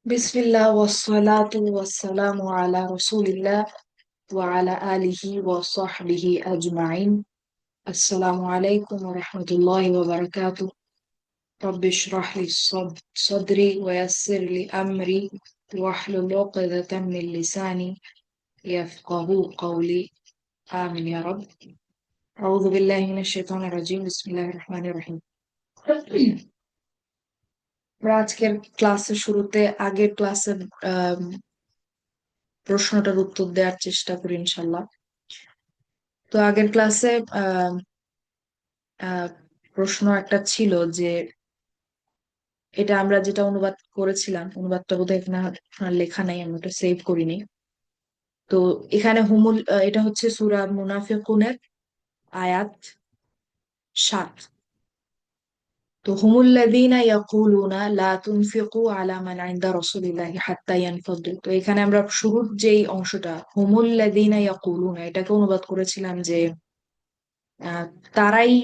বিসমিল্লাহ ওয়াসসালাতু ওয়াসসালামু আলা রাসূলিল্লাহ ওয়া আলা আলিহি ওয়া সাহবিহি আজমাইন। আসসালামু আলাইকুম ওয়া রাহমাতুল্লাহি ওয়া বারাকাতুহু। রব্বি ইশরাহ লি সাদরি ওয়া ইয়াসসির লি আমরি ওয়াহলুল উকদাতাম মিন লিসানি ইয়াফকাহু কওলি। আমিন ইয়া রাbb। আউযু বিল্লাহি মিনাশ শাইতানির রাজীম। বিসমিল্লাহির রহমানির রহিম। আমরা আজকের ক্লাসের শুরুতে আগের ক্লাসের প্রশ্নটার উত্তর দেওয়ার চেষ্টা করি ইনশাল্লাহ। তো আগের ক্লাসে আহ আহ, প্রশ্ন একটা ছিল যে এটা আমরা যেটা অনুবাদ করেছিলাম, অনুবাদটা বোধহয় এখানে আর লেখা নাই, আমি ওটা সেভ করিনি। তো এখানে এটা হচ্ছে সূরা মুনাফিকুনের আয়াত 7। তো হুমুল্লাযীনা ইয়াকুলুনা লা তুনফিকু আলা মান ইনদা রাসূলিল্লাহি হাত্তা ইয়ানফাদু। তো এখানে আমরা শুরুর যেই অংশটা হুমুল্লাযীনা ইয়াকুলুনা, এটাকে অনুবাদ করেছিলাম যে আহ, তারাই।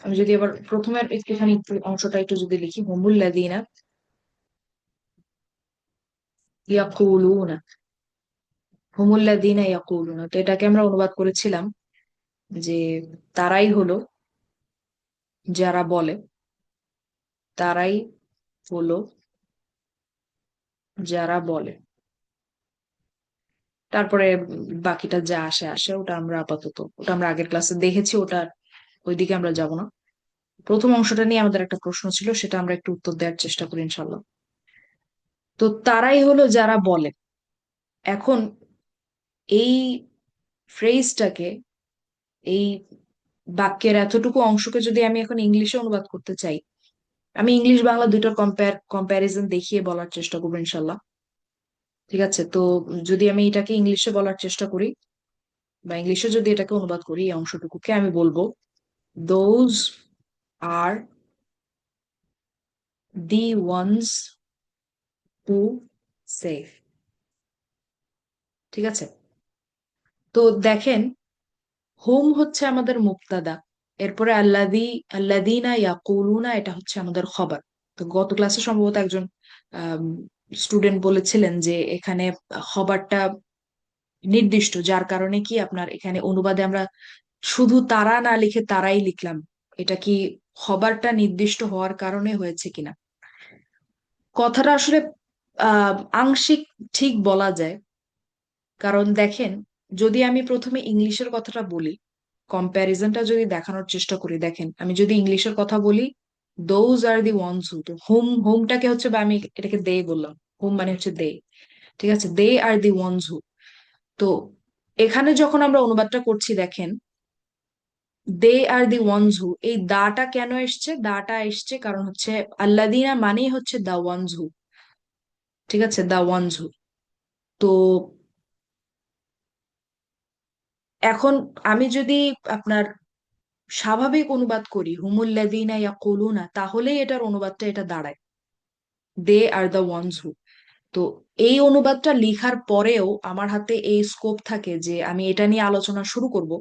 আমি যদি আবার প্রথমের একটুখানি অংশটা একটু যদি লিখি, হুমুল্লাযীনা ইয়াকুলুনা, হুমুল্লাযীনা ইয়াকুলুনা, তো এটাকে আমরা অনুবাদ করেছিলাম যে তারাই হলো যারা বলে, তারাই হলো যারা বলে। তারপরে বাকিটা যা আসে আসে, ওটা আমরা আপাতত, ওটা আমরা আগের ক্লাসে দেখেছি, ওটা ওইদিকে আমরা যাব না। প্রথম অংশটা নিয়ে আমাদের একটা প্রশ্ন ছিল, সেটা আমরা একটু উত্তর দেওয়ার চেষ্টা করি ইনশাল্লাহ। তো তারাই হলো যারা বলে। এখন এই ফ্রেজটাকে, এই বাক্যের এতটুকু অংশকে যদি আমি এখন ইংলিশে অনুবাদ করতে চাই, আমি ইংলিশ বাংলা দুইটার কম্প্যারিজন দেখিয়ে বলার চেষ্টা করবো ইনশাল্লাহ। ঠিক আছে? তো যদি আমি এটাকে ইংলিশে বলার চেষ্টা করি, বা ইংলিশে যদি এটাকে অনুবাদ করি, এই অংশটুকুকে আমি বলবো those are the once who save. ঠিক আছে? তো দেখেন, হুম হচ্ছে আমাদের মুক্তাদা, এরপরে আল্লাযীনা ইয়াকুলুনা এটা হচ্ছে আমাদের খবর। তো গত ক্লাসে সম্ভবত একজন স্টুডেন্ট বলেছিলেন যে এখানে খবরটা নির্দিষ্ট, যার কারণে কি আপনার এখানে অনুবাদে আমরা শুধু তারা না লিখে তারাই লিখলাম। এটা কি খবরটা নির্দিষ্ট হওয়ার কারণে হয়েছে কিনা? কথাটা আসলে আংশিক ঠিক বলা যায়। কারণ দেখেন, যদি আমি প্রথমে ইংলিশের কথাটা বলি, কম্প্যারিজনটা যদি দেখানোর চেষ্টা করি, দেখেন আমি যদি ইংলিশের কথা বলি, দোজ আর দি ওয়ান্স হু, তো হোমটাকে হচ্ছে, বা আমি এটাকে দে বললাম, হোম মানে হচ্ছে দে। ঠিক আছে? দে আর দি ওয়ান্স হু। তো এখানে যখন আমরা অনুবাদটা করছি, দেখেন দে আর দি ওয়ান্স হু, এই দাটা কেন এসছে? দাটা এসছে কারণ হচ্ছে আল্লাদিনা মানেই হচ্ছে দা ওয়ান্স হু। ঠিক আছে? দা ওয়ান্স হু। তো এখন আমি যদি আপনার স্বাভাবিক অনুবাদ করি হুমুল্লাযীনা ইয়াকুলুনা, তাহলেই এটার অনুবাদটা এটা দাঁড়ায় দে আর দ্য ওয়ান্স হু। তো এই অনুবাদটা লিখার পরেও আমার হাতে এই স্কোপ থাকে যে আমি এটা নিয়ে আলোচনা শুরু করব,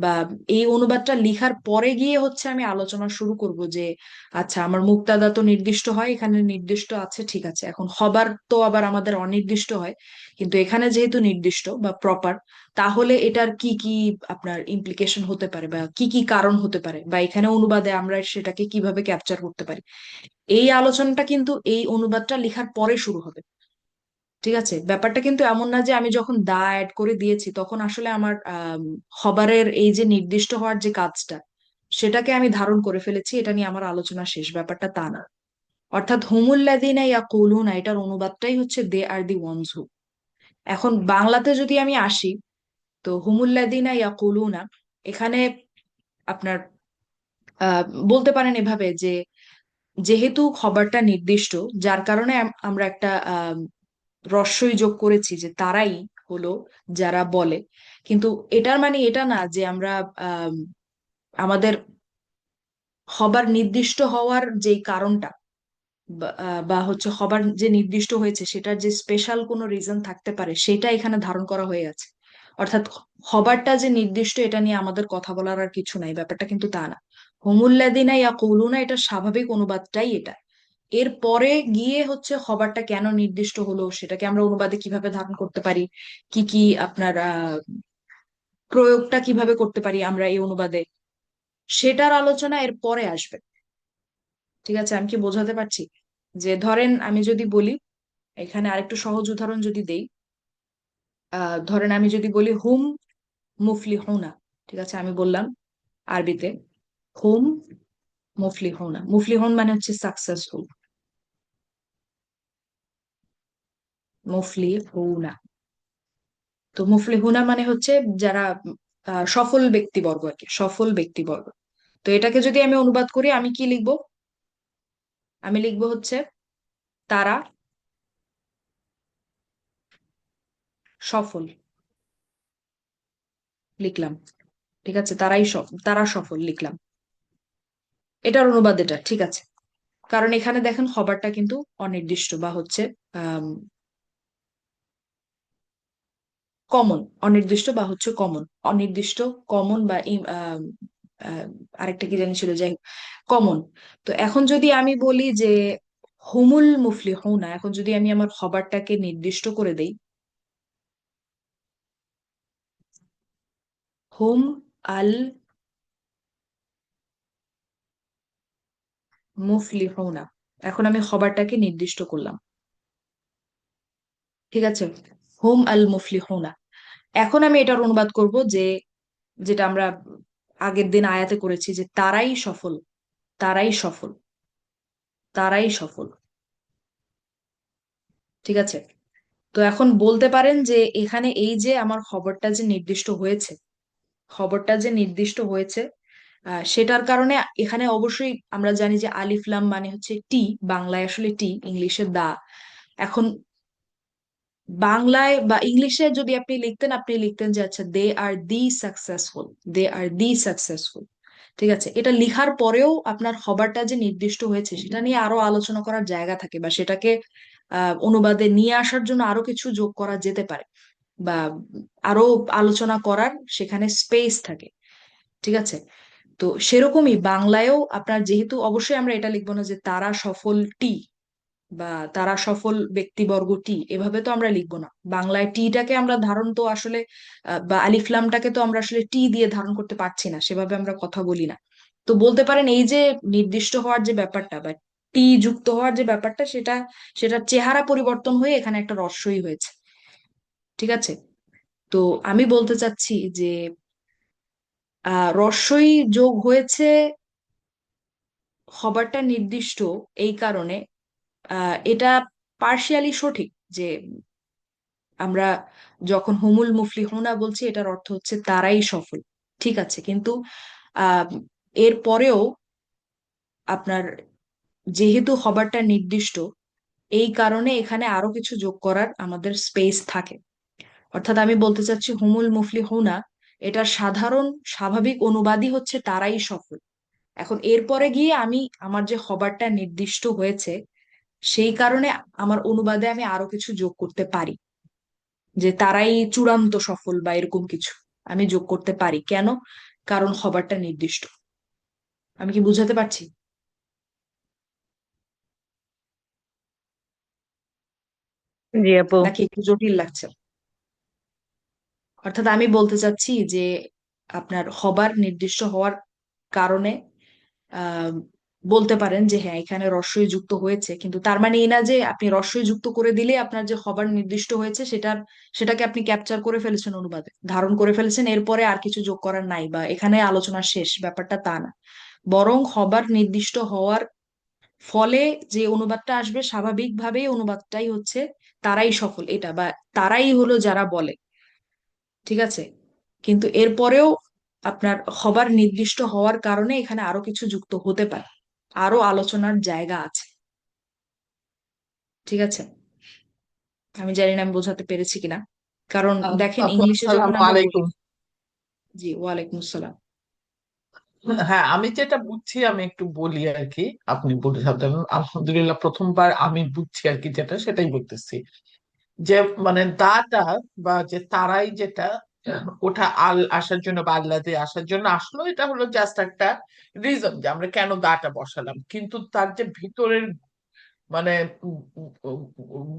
বা এই অনুবাদটা লিখার পরে গিয়ে হচ্ছে আমি আলোচনা শুরু করব যে আচ্ছা, আমার মুক্তাদা তো নির্দিষ্ট হয়, এখানে নির্দিষ্ট আছে, ঠিক আছে, এখন খবর তো আবার আমাদের অনির্দিষ্ট হয়, কিন্তু এখানে যেহেতু নির্দিষ্ট বা প্রপার, তাহলে এটার কি কি আপনার ইমপ্লিকেশন হতে পারে, বা কি কি কারণ হতে পারে, বা এখানে অনুবাদে আমরা সেটাকে কিভাবে ক্যাপচার করতে পারি, এই আলোচনাটা কিন্তু এই অনুবাদটা লেখার পরে শুরু হবে। ঠিক আছে? ব্যাপারটা কিন্তু এমন না যে আমি যখন দা অ্যাড করে দিয়েছি তখন আসলে আমার খবরের এই যে নির্দিষ্ট হওয়ার যে কাজটা, সেটাকে আমি ধারণ করে ফেলেছি, এটা নিয়ে আমার আলোচনা শেষ, ব্যাপারটা তা না। অর্থাৎ হুমুল্লাযীনা ইয়াকুলুনা, এটার অনুবাদটাই হচ্ছে দে আর দি ওয়ান্স হু। এখন বাংলাতে যদি আমি আসি, তো হুমুল্লাযীনা ইয়াকুলুনা, এখানে আপনার আহ বলতে পারেন এভাবে যে যেহেতু খবরটা নির্দিষ্ট, যার কারণে আমরা একটা রস্যই যোগ করেছি যে তারাই হলো যারা বলে। কিন্তু এটার মানে এটা না যে আমরা আম, আমাদের হবার নির্দিষ্ট হওয়ার যে কারণটা, বা হচ্ছে হবার যে নির্দিষ্ট হয়েছে সেটার যে স্পেশাল কোনো রিজন থাকতে পারে, সেটা এখানে ধারণ করা হয়ে আছে। অর্থাৎ হবারটা যে নির্দিষ্ট, এটা নিয়ে আমাদের কথা বলার আর কিছু নাই, ব্যাপারটা কিন্তু তা না। হুমুল্লাযীনা ইয়াকুলুনা, এটা স্বাভাবিক অনুবাদটাই এটা। এরপরে গিয়ে হচ্ছে খবরটা কেন নির্দিষ্ট হলো, সেটাকে আমরা অনুবাদে কিভাবে ধারণ করতে পারি, কি কি আপনার প্রয়োগটা কিভাবে করতে পারি আমরা এই অনুবাদে, সেটার আলোচনা এর পরে আসবে। ঠিক আছে, আমি কি বোঝাতে পারছি? যে ধরেন আমি যদি বলি, এখানে আরেকটু সহজ উদাহরণ যদি দেই, ধরেন আমি যদি বলি হুম মুফলিহুনা। ঠিক আছে, আমি বললাম আরবিতে হুম মুফলিহুনা। মুফলিহুন মানে হচ্ছে সাকসেসফুল, মুফলিহুনা। তো মুফলিহুনা মানে হচ্ছে যারা সফল ব্যক্তিবর্গ আর কি, সফল ব্যক্তিবর্গ। তো এটাকে যদি আমি অনুবাদ করি আমি কি লিখবো? আমি লিখবো হচ্ছে তারা সফল, লিখলাম। ঠিক আছে, তারা সফল লিখলাম। এটার অনুবাদ এটা, ঠিক আছে। কারণ এখানে দেখেন খবরটা কিন্তু অনির্দিষ্ট বা হচ্ছে কমন, অনির্দিষ্ট বা হচ্ছে কমন, অনির্দিষ্ট, কমন বা আহ, আরেকটা কি জানি ছিল, যাই কমন। তো এখন যদি আমি বলি যে হুমুল মুফলিহুনা, এখন যদি আমি আমার খবরটাকে নির্দিষ্ট করে দেই, হুম আল মুফলিহুনা, এখন আমি খবরটাকে নির্দিষ্ট করলাম। ঠিক আছে, হুম আল মুফলিহুনা। এখন আমি এটার অনুবাদ করব যে, যেটা আমরা আগের দিন আয়াতে করেছি, যে তারাই সফল, তারাই সফল, তারাই সফল। ঠিক আছে, তো এখন বলতে পারেন যে এখানে এই যে আমার খবরটা যে নির্দিষ্ট হয়েছে, খবরটা যে নির্দিষ্ট হয়েছে, সেটার কারণে এখানে অবশ্যই আমরা জানি যে আলিফ লাম মানে হচ্ছে টি, বাংলায় আসলে টি, ইংলিশে দা। এখন বাংলায় বা ইংলিশে যদি আপনি লিখতেন, আপনি লিখতেন যে আচ্ছা দে আর দি সাকসেসফুল, দে আর দি সাকসেসফুল। ঠিক আছে, এটা লিখার পরেও আপনার খবরটা যে নির্দিষ্ট হয়েছে সেটা নিয়ে আরো আলোচনা করার জায়গা থাকে, বা সেটাকে অনুবাদে নিয়ে আসার জন্য আরো কিছু যোগ করা যেতে পারে, বা আরো আলোচনা করার সেখানে স্পেস থাকে। ঠিক আছে, তো সেরকমই বাংলায়ও আপনার, যেহেতু অবশ্যই আমরা এটা লিখবো না যে তারা সফল টি, বা তারা সফল ব্যক্তিবর্গ টি, এভাবে তো আমরা লিখবো না। বাংলায় টিটাকে আমরা ধারণ তো আসলে বা আলিফলামটাকে তো আমরা আসলে টি দিয়ে ধারণ করতে পারছি না, সেভাবে আমরা কথা বলি না। তো বলতে পারেন এই যে নির্দিষ্ট হওয়ার যে ব্যাপারটা বা টি যুক্ত হওয়ার যে ব্যাপারটা, সেটার চেহারা পরিবর্তন হয়ে এখানে একটা রস্যই হয়েছে। ঠিক আছে, তো আমি বলতে চাচ্ছি যে রস্যই যোগ হয়েছে, খবরটা নির্দিষ্ট এই কারণে, এটা পার্শিয়ালি সঠিক যে আমরা যখন হুমুল মুফলিহুনা বলছি এটার অর্থ হচ্ছে তারাই সফল। ঠিক আছে, কিন্তু আহ এর পরেও আপনার, যেহেতু খবরটা নির্দিষ্ট, এই কারণে এখানে আরো কিছু যোগ করার আমাদের স্পেস থাকে। অর্থাৎ আমি বলতে চাচ্ছি হুমুল মুফলিহুনা এটার সাধারণ স্বাভাবিক অনুবাদই হচ্ছে তারাই সফল। এখন এরপরে গিয়ে আমি আমার যে খবরটা নির্দিষ্ট হয়েছে, সেই কারণে আমার অনুবাদে আমি আরো কিছু যোগ করতে পারি, যে তারাই চূড়ান্ত সফল বা এরকম কিছু আমি যোগ করতে পারি। কেন? কারণ খবরটা নির্দিষ্ট। আমি কি বুঝাতে পারছি, জি আপু। নাকি একটু জটিল লাগছে? অর্থাৎ আমি বলতে চাচ্ছি যে আপনার খবর নির্দিষ্ট হওয়ার কারণে আহ বলতে পারেন যে হ্যাঁ এখানে রস্যই যুক্ত হয়েছে, কিন্তু তার মানে এই না যে আপনি রস্যই যুক্ত করে দিলে আপনার যে খবর নির্দিষ্ট হয়েছে সেটাকে আপনি ক্যাপচার করে ফেলেছেন, অনুবাদে ধারণ করে ফেলেছেন, এরপরে আর কিছু যোগ করার নাই বা এখানে আলোচনা শেষ, ব্যাপারটা তা না। বরং খবর নির্দিষ্ট হওয়ার ফলে যে অনুবাদটা আসবে, স্বাভাবিকভাবেই অনুবাদটাই হচ্ছে তারাই সফল, এটা বা তারাই হলো যারা বলে। ঠিক আছে, কিন্তু এরপরেও আপনার খবর নির্দিষ্ট হওয়ার কারণে এখানে আরো কিছু যুক্ত হতে পারে, আরো আলোচনার জায়গা আছে। ঠিক আছে, আমি জানি না আমি বোঝাতে পেরেছি কিনা। কারণ দেখেন আপু ইংলিশে যখন আসসালামু আমরা বলি, আলাইকুম। জি ওয়ালাইকুম আসসালাম। হ্যাঁ, আমি যেটা বুঝছি আমি একটু বলি আর কি, আপনি বোঝাবেন। আলহামদুলিল্লাহ, প্রথমবার আমি বুঝছি আর কি, যেটা সেটাই বলতেছি। যে মানে দাটা বা যে তারাই যেটা, ওটা আল আসার জন্য বা আল্লাহ দিয়ে আসার জন্য আসলো, এটা হলো জাস্ট একটা রিজন যে আমরা কেন দাটা বসালাম। কিন্তু তার যে ভিতরের মানে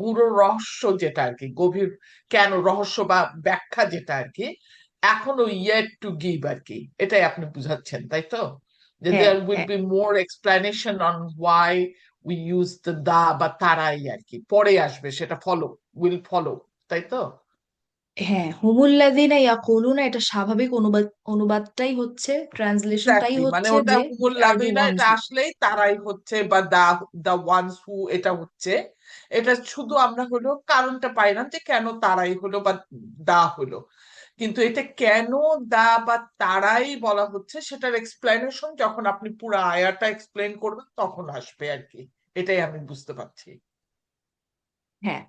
গুরু রহস্য যেটা আর কি, গভীর কেন রহস্য বা ব্যাখ্যা যেটা আর কি, এখনো ইয়েট টু গিভ আর কি, এটাই আপনি বুঝাচ্ছেন তাই তো? যে হ্যাঁ, দেয়ার উইল হ্যাঁ, be more explanation on why we use the the বা তারাই আর কি, পরে আসবে সেটা ফলো, উইল ফলো, তাই তো? হ্যাঁ, হুমুল্লাযীনা ইয়াকুলুনা এটা স্বাভাবিক অনুবাদটাই হচ্ছে, ট্রান্সলেশনটাই এক্স্যাক্টলি, মানে হচ্ছে ওটা যে হুমুল আর দি লাদিনা, ওয়ান্স এটা হু। আসলেই তারাই হচ্ছে, বা দা দা ওয়ান্স হু এটা হচ্ছে। এটা শুধু আমরা হলো কারণটা পাই না যে কেন তারাই হলো বা দা হলো, কিন্তু এটা কেন দা বা তারাই বলা হচ্ছে সেটার এক্সপ্লেনেশন যখন আপনি পুরো আয়াটা এক্সপ্লেন করবেন তখন আসবে আর কি, এটাই আমি বুঝতে পারছি। হ্যাঁ,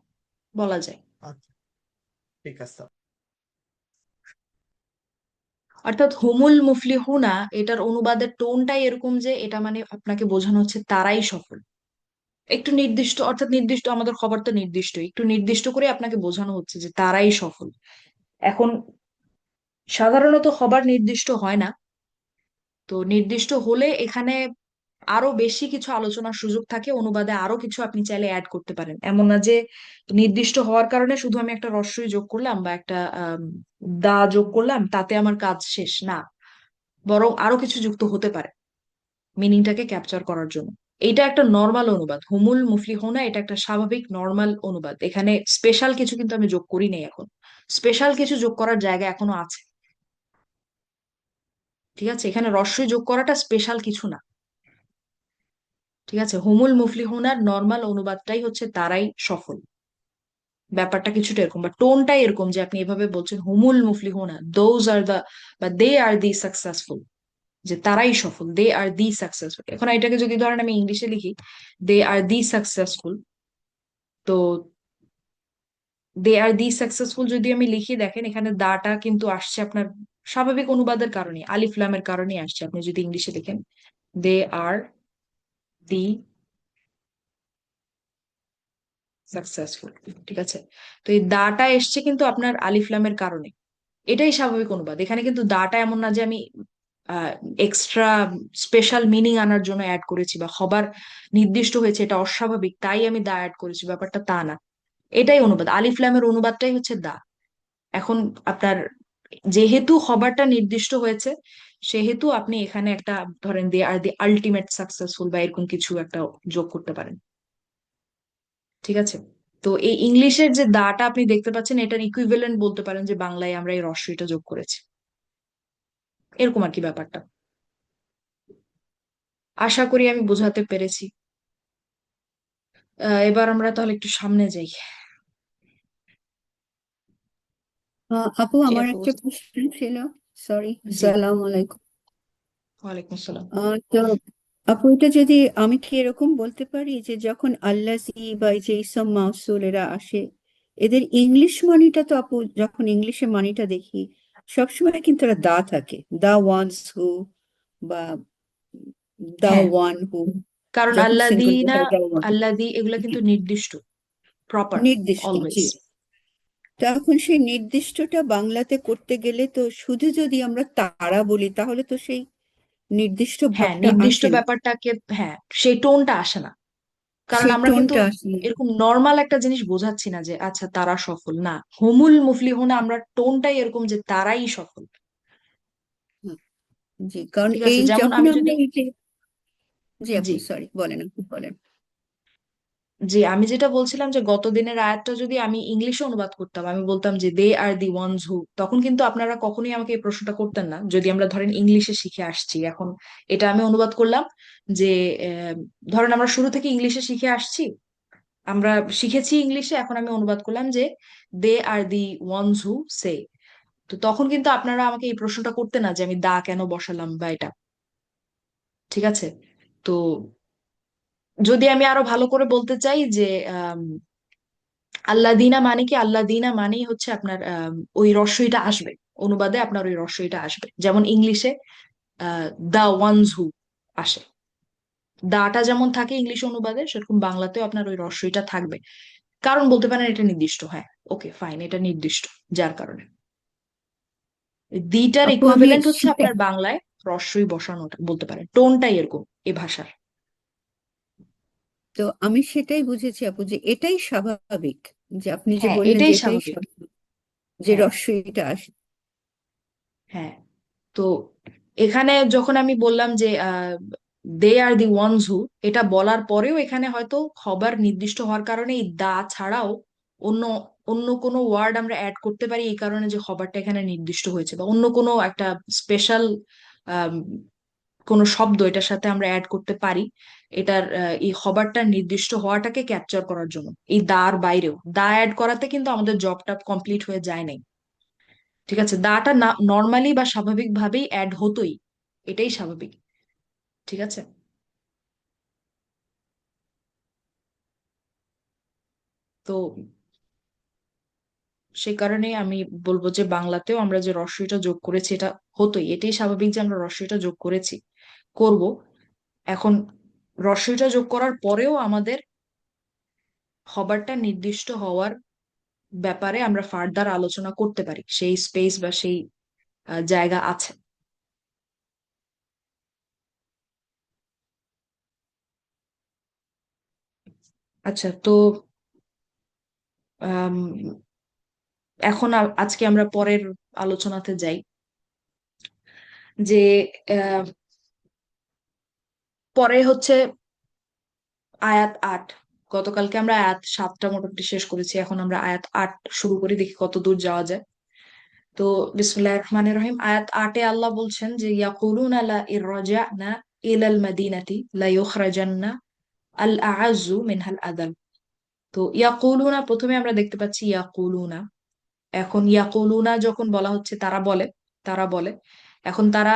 বলা যায়। আচ্ছা, ঠিক আছে। অর্থাৎ হুমুল মুফলিহুনা এটার অনুবাদের টোনটাই এরকম যে এটা মানে আপনাকে বোঝানো হচ্ছে তারাই সফল। একটু নির্দিষ্ট, অর্থাৎ নির্দিষ্ট, আমাদের খবর তো নির্দিষ্ট, একটু নির্দিষ্ট করে আপনাকে বোঝানো হচ্ছে যে তারাই সফল। এখন সাধারণত খবর নির্দিষ্ট হয় না, তো নির্দিষ্ট হলে এখানে আরো বেশি কিছু আলোচনার সুযোগ থাকে, অনুবাদে আরো কিছু আপনি চাইলে অ্যাড করতে পারেন। এমন না যে নির্দিষ্ট হওয়ার কারণে শুধু আমি একটা রস্যই যোগ করলাম বা একটা দা যোগ করলাম তাতে আমার কাজ শেষ না, বরং আরো কিছু যুক্ত হতে পারে মিনিংটাকে ক্যাপচার করার জন্য। এটা একটা নর্মাল অনুবাদ, হুমুল মুফলিহুনা এটা একটা স্বাভাবিক নর্মাল অনুবাদ, এখানে স্পেশাল কিছু কিন্তু আমি যোগ করি নাই এখন, স্পেশাল কিছু যোগ করার জায়গা এখনো আছে। ঠিক আছে, এখানে রস্যই যোগ করাটা স্পেশাল কিছু না। ঠিক আছে, হুমুল মুফলিহুনার নর্মাল অনুবাদটাই হচ্ছে তারাই সফল। ব্যাপারটা কিছুটা এরকম বা টোনটাই এরকম যে আপনি এভাবে বলছেন হুমুল মুফলিহুনা, দোজ আর দা বা দে আর দি সাকসেসফুল, যে তারাই সফল, দে আর দি সাকসেসফুল। এখন এটাকে যদি ধরেন আমি ইংলিশে লিখি, দে আর দি সাকসেসফুল, তো দে আর দি সাকসেসফুল যদি আমি লিখি, দেখেন এখানে দাটা কিন্তু আসছে আপনার স্বাভাবিক অনুবাদের কারণে, আলিফ লামের কারণে আসছে। আপনি যদি ইংলিশে লিখেন দে আর দি সাকসেসফুল, ঠিক আছে, তো এই দাটা এসছে কিন্তু আপনার আলিফ লামের কারণে, এটাই স্বাভাবিক অনুবাদ। এখানে কিন্তু দাটা এমন না যে আমি এক্সট্রা স্পেশাল মিনিং আনার জন্য অ্যাড করেছি বা খবর নির্দিষ্ট হয়েছে এটা অস্বাভাবিক তাই আমি দা অ্যাড করেছি, ব্যাপারটা তা না। এটাই অনুবাদ, আলিফ লামের অনুবাদটাই হচ্ছে দা। এখন আপনার যেহেতু খবরটা নির্দিষ্ট হয়েছে, সেহেতু আপনি এখানে একটা ধরেন দে আর দি আলটিমেট সাকসেসফুল বা এরকম কিছু একটা যোগ করতে পারেন। ঠিক আছে, তো এই ইংলিশের যে দাটা আপনি দেখতে পাচ্ছেন এটার ইকুইভ্যালেন্ট বলতে পারেন যে বাংলায় আমরা এই রস্যইটা যোগ করেছি, এরকম আর কি ব্যাপারটা। আশা করি আমি বোঝাতে পেরেছি। এবার আমরা তাহলে একটু সামনে যাই। আপু, জি আমার আপু, একটা প্রশ্ন ছিল। সরি, জি, আসসালামু আলাইকুম। ওয়ালাইকুম আসসালাম। তো আপু, এটা যদি আমি কি এরকম বলতে পারি যে যখন আল্লাজি বা এই যে ইসম মাউসুল এরা আসে, এদের ইংলিশ মানিটা তো আপু, যখন ইংলিশে মানিটা দেখি সবসময় কিন্তু এরা দা থাকে, দা ওয়ান্স হু বা দা হ্যাঁ, ওয়ান হু। কারণ যখন সিঙ্গুলার আল্লাদিনা, হয় দা ওয়ান, আল্লাদি এগুলা জি, কিন্তু নির্দিষ্ট, প্রপার, নির্দিষ্ট, অলওয়েজ। জি। তখন সেই নির্দিষ্টটা বাংলাতে করতে গেলে তো শুধু যদি আমরা তারা বলি তাহলে তো সেই নির্দিষ্ট হ্যাঁ, ভাবটা নির্দিষ্ট আসে না, ব্যাপারটাকে, হ্যাঁ, সেই টোনটা আসে না, কারণ সেই আমরা কিন্তু টোনটা আসে না। এরকম নর্মাল একটা জিনিস বোঝাচ্ছি না যে আচ্ছা তারা সফল না, হুমুল মুফলিহুনা আমরা টোনটাই এরকম যে তারাই সফল। হুম, জি, কারণ ঠিক আছে, এই যেমন যখন আমি আমরা যদি, এই যে, জি জি, আপু সরি, বলেন, আপু বলেন। জি, আমি যেটা বলছিলাম যে গত দিনের আয়াতটা যদি আমি ইংলিশে অনুবাদ করতাম, আমি বলতাম যে দে আর দি ওয়ানস হু, তখন কিন্তু আপনারা কখনোই আমাকে এই প্রশ্নটা করতেন না। যদি আমরা ধরেন ইংলিশে শিখে আসছি, এখন এটা আমি অনুবাদ করলাম যে ধরেন আমরা শুরু থেকে ইংলিশে শিখে আসছি, আমরা শিখেছি ইংলিশে, এখন আমি অনুবাদ করলাম যে দে আর দি ওয়ানস হু সে, তো তখন কিন্তু আপনারা আমাকে এই প্রশ্নটা করতে না যে আমি দা কেন বসালাম বা এটা। ঠিক আছে, তো যদি আমি আরো ভালো করে বলতে চাই যে আল্লাদিনা মানে কি, আল্লাদিনা মানেই হচ্ছে আপনার ওই রস্যইটা আসবে, অনুবাদে আপনার ওই রস্যইটা আসবে, যেমন ইংলিশে দা ওয়ানস হু আসে, দাটা যেমন থাকে ইংলিশ অনুবাদে সেরকম বাংলাতেও আপনার ওই রস্যইটা থাকবে। কারণ বলতে পারেন এটা নির্দিষ্ট, হ্যাঁ, ওকে ফাইন, এটা নির্দিষ্ট, যার কারণে দিটার আপু আমি ইকুইভ্যালেন্ট হচ্ছে সেটা, আপনার বাংলায় রস্যই বসানোটা, বলতে পারেন টোনটাই এরকম এ ভাষার। তো আমি সেটাই বুঝেছি আপু, যে এটাই স্বাভাবিক, যে আপনি যে হ্যাঁ, বললেন যে এটাই এটাই স্বাভাবিক। স্বাভাবিক, যে হ্যাঁ, রস্যইটা আসে। হ্যাঁ। তো এখানে যখন আমি বললাম যে দে আর দি ওয়ানস হু, এটা বলার পরেও এখানে হয়তো খবর নির্দিষ্ট হওয়ার কারণে এই দা ছাড়াও অন্য অন্য কোনো ওয়ার্ড আমরা অ্যাড করতে পারি, এই কারণে যে খবরটা এখানে নির্দিষ্ট হয়েছে, বা অন্য কোনো একটা স্পেশাল কোনো শব্দ এটার সাথে আমরা অ্যাড করতে পারি, এটার এই খবরটা নির্দিষ্ট হওয়াটাকে ক্যাপচার করার জন্য। এই দার বাইরেও দা অ্যাড করাতে কিন্তু আমাদের জবটা কমপ্লিট হয়ে যায় নাই। ঠিক আছে, দাটা নর্মালি বা স্বাভাবিকভাবেই অ্যাড হতোই, এটাই স্বাভাবিক। ঠিক আছে। তো সে কারণে আমি বলবো যে বাংলাতেও আমরা যে রস্যইটা যোগ করেছি এটা হতোই, এটাই স্বাভাবিক যে আমরা রস্যইটা যোগ করেছি, করব। এখন রস্যইটা যোগ করার পরেও আমাদের খবরটা নির্দিষ্ট হওয়ার ব্যাপারে আমরা ফার্দার আলোচনা করতে পারি, সেই স্পেস বা সেই জায়গা আছে। আচ্ছা, তো আম, এখন আজকে আমরা পরের আলোচনাতে যাই, যে আহ, পরে হচ্ছে আয়াত 8। গতকালকে আমরা আয়াত 7টা মোটামুটি শেষ করেছি, এখন আমরা আয়াত 8 শুরু করি, দেখি কত দূর যাওয়া যায়। তো বিসমিল্লাহির রহমানির রহিম, আয়াত 8-এ আল্লাহ বলছেন যে ইয়াকুলুনা লা ইরজানা ইলাল মাদিনাতি লা ইউখরাজান্না আল আ'আজ্জু মিনহাল আযাল। তো ইয়াকুলুনা, প্রথমে আমরা দেখতে পাচ্ছি ইয়াকুলুনা। এখন ইয়াকুলুনা যখন বলা হচ্ছে তারা বলে, তারা বলে, এখন তারা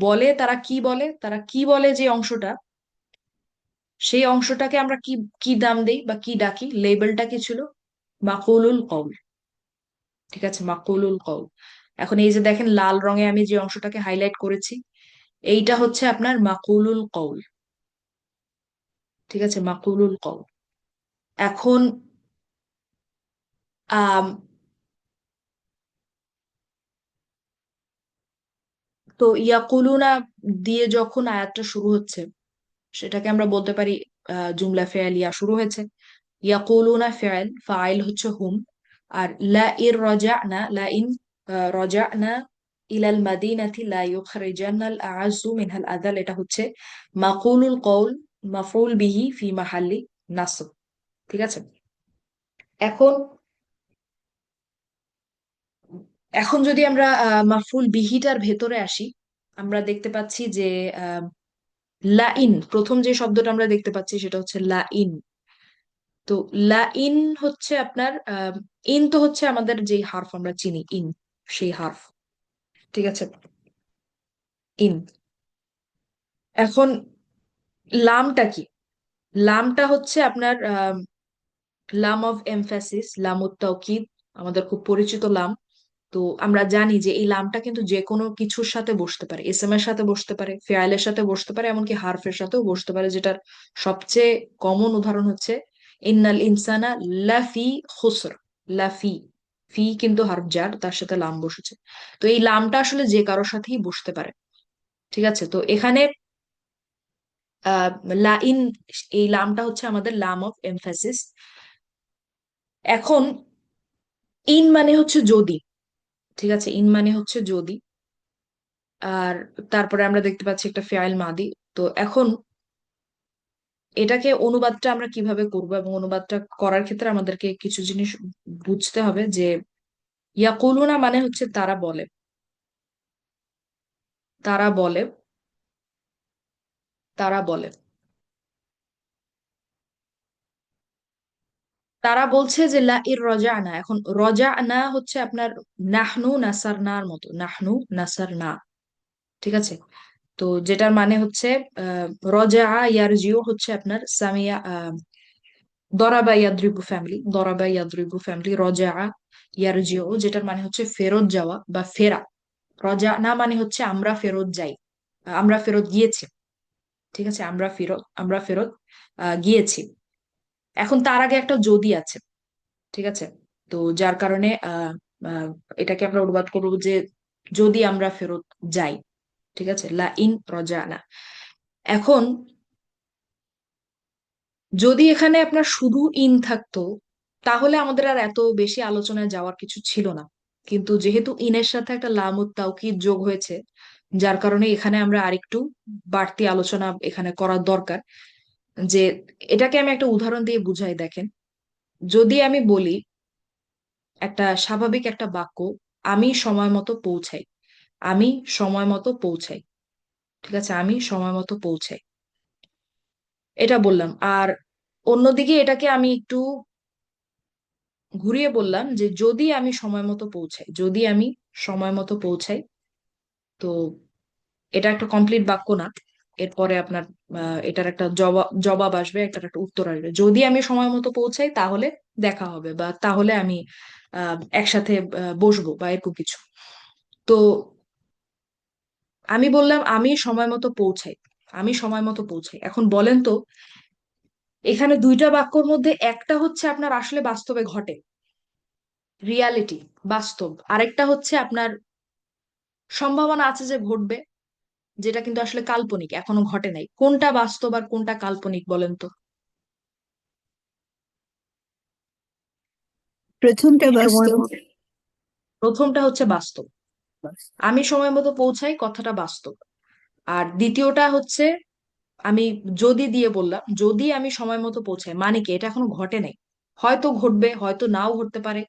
বলে, তারা কি বলে, তারা কি বলে যে অংশটা, সেই অংশটাকে আমরা কি কি দাম দেই বা কি ডাকি, লেবেলটা কি ছিল? মাকুলুল কওল। ঠিক আছে, মাকুলুল কওল। এখন এই যে দেখেন লাল রঙে আমি যে অংশটাকে হাইলাইট করেছি, এইটা হচ্ছে আপনার মাকুলুল কওল। ঠিক আছে, মাকুলুল কওল। এখন আম, তো ইয়াকুলুনা দিয়ে যখন আয়াতটা শুরু হচ্ছে, সেটাকে আমরা বলতে পারি জুমলা ফেয়ালিয়া শুরু হয়েছে। ইয়াকুলুনা ফেয়াল, ফাইল হচ্ছে হুম। আর লা ইর রাজানা, লা ইন রাজানা ইলাল মাদিনাতি লা ইউখরিজান্নাল আ'আজ্জু মিনহাল আযাল, এটা হচ্ছে মাকুলুল কওল মাফউল বিহি ফি মাহাল্লি নাসব। ঠিক আছে। এখন এখন যদি আমরা মাফউল বিহিটার ভেতরে আসি, আমরা দেখতে পাচ্ছি যে আহ, লা ইন, প্রথম যে শব্দটা আমরা দেখতে পাচ্ছি সেটা হচ্ছে লা ইন। তো লা ইন হচ্ছে আপনার ইন তো হচ্ছে আমাদের যে হার্ফ আমরা চিনি, ইন, সেই হার্ফ। ঠিক আছে, ইন। এখন লামটা কি? লামটা হচ্ছে আপনার লাম অফ এমফাসিস, লামুত তাওকিদ, আমাদের খুব পরিচিত লাম। তো আমরা জানি যে এই লামটা কিন্তু যে কোনো কিছুর সাথে বসতে পারে, এসএম এর সাথে বসতে পারে, ফেয়ালের সাথে বসতে পারে, এমনকি হারফের সাথেও বসতে পারে, যেটার সবচেয়ে কমন উদাহরণ হচ্ছে ইন্নাল ইনসানা লাফি খুসর। লাফি, ফি কিন্তু হারফ জার, তার সাথে লাম বসেছে। তো এই লামটা আসলে যে কারোর সাথেই বসতে পারে। ঠিক আছে, তো এখানে আহ লাইন, এই লামটা হচ্ছে আমাদের লাম অফ এমফাসিস। এখন ইন মানে হচ্ছে যদি। ঠিক আছে, ইন মানে হচ্ছে যদি। আর তারপরে আমরা দেখতে পাচ্ছি একটা ফেয়াইল মাদি। তো এখন এটাকে অনুবাদটা আমরা কিভাবে করব, এবং অনুবাদটা করার ক্ষেত্রে আমাদেরকে কিছু জিনিস বুঝতে হবে, যে ইয়াকুলুনা মানে হচ্ছে তারা বলে, তারা বলে, তারা বলে, তারা বলছে যে লা ইর রজানা। এখন রজানা হচ্ছে আপনার নাহনু নাসারনার মতো, নাহনু নাসারনা। ঠিক আছে, তো যেটার মানে হচ্ছে রজা ইয়ারজিও হচ্ছে আপনার সামিয়া, দরাবা ইয়াদ্রিবু ফ্যামিলি, দরাবা ইয়াদ্রিবু ফ্যামিলি, রজা ইয়ারজিও যেটার মানে হচ্ছে ফেরত যাওয়া বা ফেরা। রজা না মানে হচ্ছে আমরা ফেরত যাই, আমরা ফেরত গিয়েছি। ঠিক আছে, আমরা ফেরত গিয়েছি। এখন তার আগে একটা যদি আছে। ঠিক আছে, তো যার কারণে আহ, এটাকে আমরা অনুবাদ করবো যে যদি আমরা ফেরত যাই। ঠিক আছে, লা ইন রজানা। এখন যদি এখানে আপনার শুধু ইন থাকতো তাহলে আমাদের আর এত বেশি আলোচনায় যাওয়ার কিছু ছিল না, কিন্তু যেহেতু ইনের সাথে একটা লামুত তাওকিদ যোগ হয়েছে, যার কারণে এখানে আমরা আরেকটু বাড়তি আলোচনা এখানে করার দরকার। যে এটাকে আমি একটা উদাহরণ দিয়ে বুঝাই, দেখেন। যদি আমি বলি একটা স্বাভাবিক একটা বাক্য, আমি সময় মতো পৌঁছাই, আমি সময় মতো পৌঁছাই, ঠিক আছে, আমি সময় মতো পৌঁছাই, এটা বললাম। আর অন্যদিকে এটাকে আমি একটু ঘুরিয়ে বললাম যে যদি আমি সময় মতো পৌঁছাই, যদি আমি সময় মতো পৌঁছাই, তো এটা একটা কমপ্লিট বাক্য না। এরপরে আপনার এটার একটা জবাব জবাব আসবে, এটার একটা উত্তর আসবে। যদি আমি সময় মতো পৌঁছাই তাহলে দেখা হবে, বা তাহলে আমি একসাথে বসবো, বা এরকম কিছু। তো আমি বললাম আমি সময় মতো পৌঁছাই, আমি সময় মতো পৌঁছাই। এখন বলেন তো, এখানে দুইটা বাক্যর মধ্যে একটা হচ্ছে আপনার আসলে বাস্তবে ঘটে, রিয়ালিটি, বাস্তব। আরেকটা হচ্ছে আপনার সম্ভাবনা আছে যে ঘটবে, যেটা কিন্তু আসলে কাল্পনিক, এখনো ঘটে নাই। কোনটা বাস্তব আর কোনটা কাল্পনিক বলেন তো? প্রথমটা সময় বাস্তব। মতো প্রথমটা হচ্ছে বাস্তব, আমি সময় মতো পৌঁছাই, কথাটা বাস্তব। আর দ্বিতীয়টা হচ্ছে আমি যদি দিয়ে বললাম, যদি আমি সময় মতো পৌঁছাই, মানে কি এটা এখনো ঘটে নাই, হয়তো ঘটবে, হয়তো নাও ঘটতে পারে,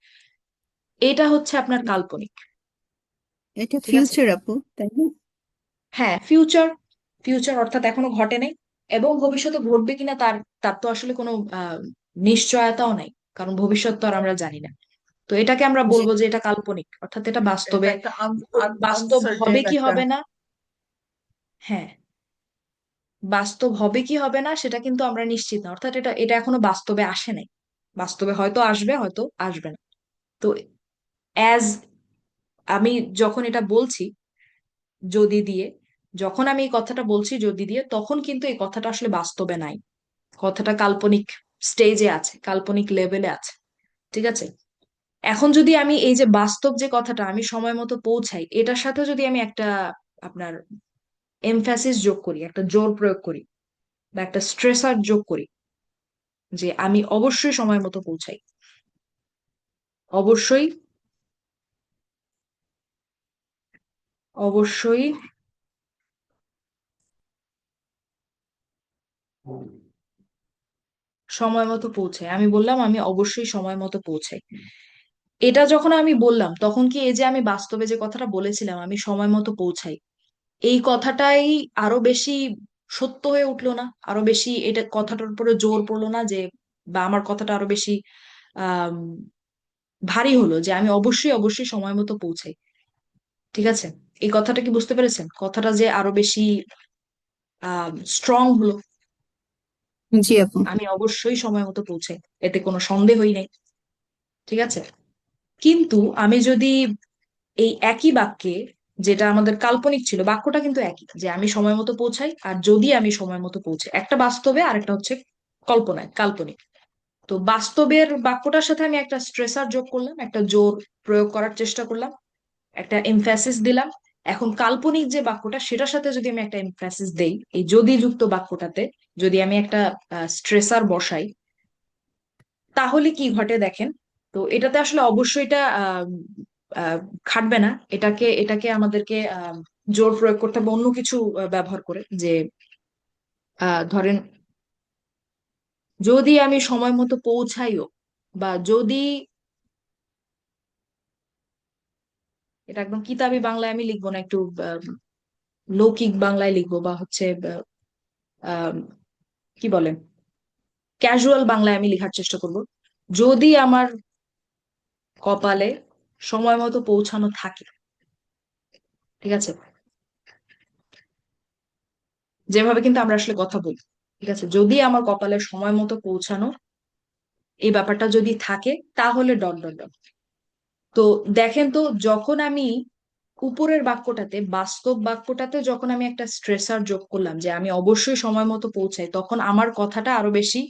এটা হচ্ছে আপনার কাল্পনিক। এটা ঠিক আছে, ফিউচার আপু, তাই না? হ্যাঁ ফিউচার, ফিউচার অর্থাৎ এখনো ঘটে নাই, এবং ভবিষ্যতে ঘটবে কিনা তার তার তো আসলে কোনো নিশ্চয়তাও নাই, কারণ ভবিষ্যৎ তো আর আমরা জানি না। তো এটাকে আমরা জি। বলবো যে এটা কাল্পনিক, অর্থাৎ এটা এটা বাস্তবে একটা বাস্তব হবে আনসার্টেন কি একটা। হবে না, হ্যাঁ, বাস্তব হবে কি হবে না সেটা কিন্তু আমরা নিশ্চিত না, অর্থাৎ এটা এটা এখনো বাস্তবে আসে নাই, বাস্তবে হয়তো আসবে, হয়তো আসবে না। তো অ্যাজ আমি যখন এটা বলছি যদি দিয়ে, যখন আমি এই কথাটা বলছি যদি দিয়ে, তখন কিন্তু এই কথাটা আসলে বাস্তবে নাই, কথাটা কাল্পনিক স্টেজে আছে, কাল্পনিক লেভেলে আছে। ঠিক আছে, এখন যদি আমি এই যে বাস্তব যে কথাটা আমি সময় মতো পৌঁছাই, এটার সাথে যদি আমি একটা আপনার এমফ্যাসিস যোগ করি, একটা জোর প্রয়োগ করি, বা একটা স্ট্রেসার যোগ করি, যে আমি অবশ্যই সময় মতো পৌঁছাই, অবশ্যই, অবশ্যই সময় মতো পৌঁছাই, আমি বললাম আমি অবশ্যই সময় মতো পৌঁছাই। এটা যখন আমি বললাম, তখন কি এই যে আমি বাস্তবে যে কথাটা বলেছিলাম আমি সময় মতো পৌঁছাই, এই কথাটাই আরো বেশি সত্য হয়ে উঠলো না? আরো বেশি এটা কথাটার উপরে জোর পড়লো না যে, বা আমার কথাটা আরো বেশি আহ ভারী হলো যে আমি অবশ্যই অবশ্যই সময় মতো পৌঁছাই? ঠিক আছে, এই কথাটা কি বুঝতে পেরেছেন? কথাটা যে আরো বেশি স্ট্রং হলো, জি আপু। আমি অবশ্যই সময় মতো পৌঁছাই, এতে কোনো সন্দেহই নেই। ঠিক আছে, কিন্তু আমি যদি এই একই বাক্যে, যেটা আমাদের কাল্পনিক ছিল, বাক্যটা কিন্তু একই, যে আমি সময় মতো পৌঁছাই আর যদি আমি সময় মতো পৌঁছাই, একটা বাস্তবে আর একটা হচ্ছে কল্পনায়, কাল্পনিক। তো বাস্তবের বাক্যটার সাথে আমি একটা স্ট্রেসার যোগ করলাম, একটা জোর প্রয়োগ করার চেষ্টা করলাম, একটা এমফ্যাসিস দিলাম। এখন কাল্পনিক যে বাক্যটা সেটার সাথে যদি আমি একটা এমফ্যাসিস দেই, এই যদি যুক্ত বাক্যটাতে যদি আমি একটা স্ট্রেসার বসাই, তাহলে কি ঘটে দেখেন। তো এটাতে আসলে অবশ্যই এটা আহ, খাটবে না, এটাকে এটাকে আমাদেরকে জোর প্রয়োগ করতে হবে অন্য কিছু ব্যবহার করে, যে ধরেন যদি আমি সময় মতো পৌঁছাইও, বা যদি, এটা একদম কিতাবি বাংলায় আমি লিখবো না, একটু আহ, লৌকিক বাংলায় লিখবো, বা হচ্ছে আহ, কি বলেন, ক্যাজুয়াল বাংলায় আমি লেখার চেষ্টা করব। যদি আমার কপালে সময় মতো পৌঁছানো থাকে, ঠিক আছে, যেভাবে কিন্তু আমরা আসলে কথা বলি, ঠিক আছে, যদি আমার কপালে সময় মতো পৌঁছানো এই ব্যাপারটা যদি থাকে, তাহলে ডট ডট ডট। তো দেখেন তো, যখন আমি উপরের বাক্যটাতে, বাস্তব বাক্যটাতে যখন আমি একটা স্ট্রেসার যোগ করলাম যে আমি অবশ্যই সময় মতো পৌঁছাই, তখন আমার কথাটা আরো বেশি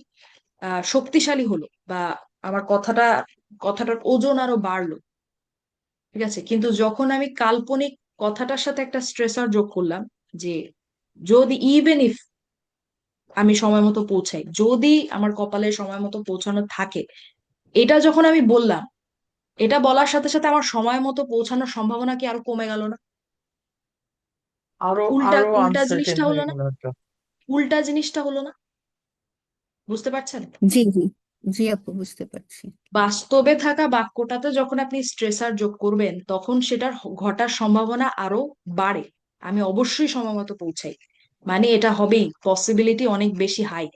শক্তিশালী হলো, বা আমার কথাটার ওজন আরো বাড়লো। ঠিক আছে, কিন্তু যখন আমি কাল্পনিক কথাটার সাথে একটা স্ট্রেসার যোগ করলাম, যে যদি ইভেন ইফ আমি সময় মতো পৌঁছাই, যদি আমার কপালে সময় মতো পৌঁছানো থাকে, এটা যখন আমি বললাম, এটা বলার সাথে সাথে আমার সময় মতো পৌঁছানোর সম্ভাবনা কি আরো কমে গেল না? আরো উল্টা আরো উল্টা আনসার্টেন জিনিসটা হলো হয়ে না? গেল একটা। উল্টা জিনিসটা হলো না? বুঝতে পারছেন? জি জি, জি আপু বুঝতে পারছি। বাস্তবে থাকা বাক্যটাতে যখন আপনি স্ট্রেসার যোগ করবেন, তখন সেটার ঘটার সম্ভাবনা আরো বাড়ে। আমি অবশ্যই সময় মতো পৌঁছাই, মানে এটা হবেই, পসিবিলিটি অনেক বেশি হাই।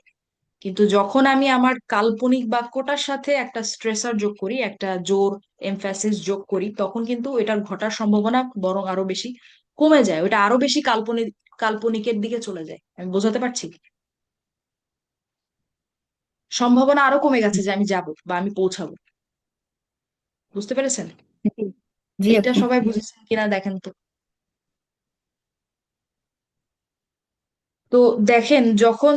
কিন্তু যখন আমি আমার কাল্পনিক বাক্যটার সাথে একটা স্ট্রেসার যোগ করি, একটা জোর এমফ্যাসিস যোগ করি, তখন কিন্তু এটার ঘটার সম্ভাবনা বরং আরো বেশি কমে যায়, ওটা আরো বেশি কাল্পনিকের দিকে চলে যায়। আমি বোঝাতে পারছি? সম্ভাবনা আরো কমে গেছে যে আমি যাব বা আমি পৌঁছাবো। বুঝতে পেরেছেন? জি জি এইটা আপু। সবাই বুঝেছেন কিনা দেখেন তো। তো দেখেন, যখন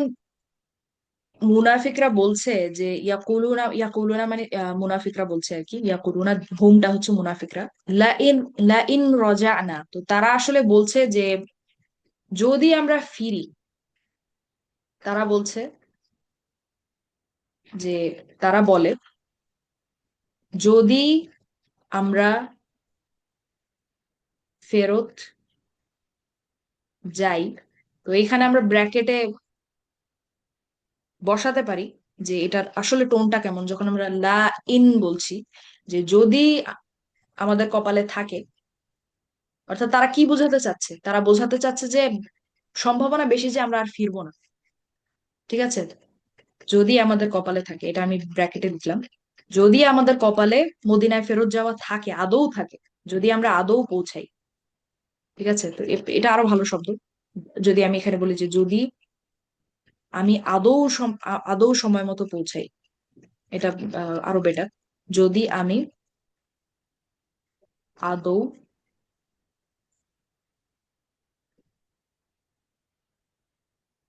মুনাফিকরা বলছে যে ইয়াকুলুনা, ইয়াকুলুনা মানে মুনাফিকরা বলছে আর কি, ইয়াকুলুনা হুমটা হচ্ছে মুনাফিকরা, লা ইন, লা ইন রাজানা, তো তারা আসলে বলছে যে যদি আমরা ফিরি, তারা বলছে যে, তারা বলে যদি আমরা ফেরত যাই, তো এখানে আমরা ব্র্যাকেটে বসাতে পারি যে এটার আসলে টোনটা কেমন যখন আমরা লা ইন বলছি, যে যদি আমাদের কপালে থাকে। অর্থাৎ তারা কি বোঝাতে চাচ্ছে? তারা বোঝাতে চাচ্ছে যে সম্ভাবনা বেশি যে আমরা আর ফিরবো না। ঠিক আছে? যদি আমাদের কপালে থাকে, এটা আমি ব্র্যাকেটে লিখলাম, যদি আমাদের কপালে মদিনায় ফেরত যাওয়া থাকে, আদৌ থাকে, যদি আমরা আদৌ পৌঁছাই। ঠিক আছে? তো এটা আরো ভালো শব্দ। যদি আমি এখানে বলি যে যদি আমি আদৌ সময় মতো পৌঁছাই, এটা আরো বেটার। যদি আমি আদৌ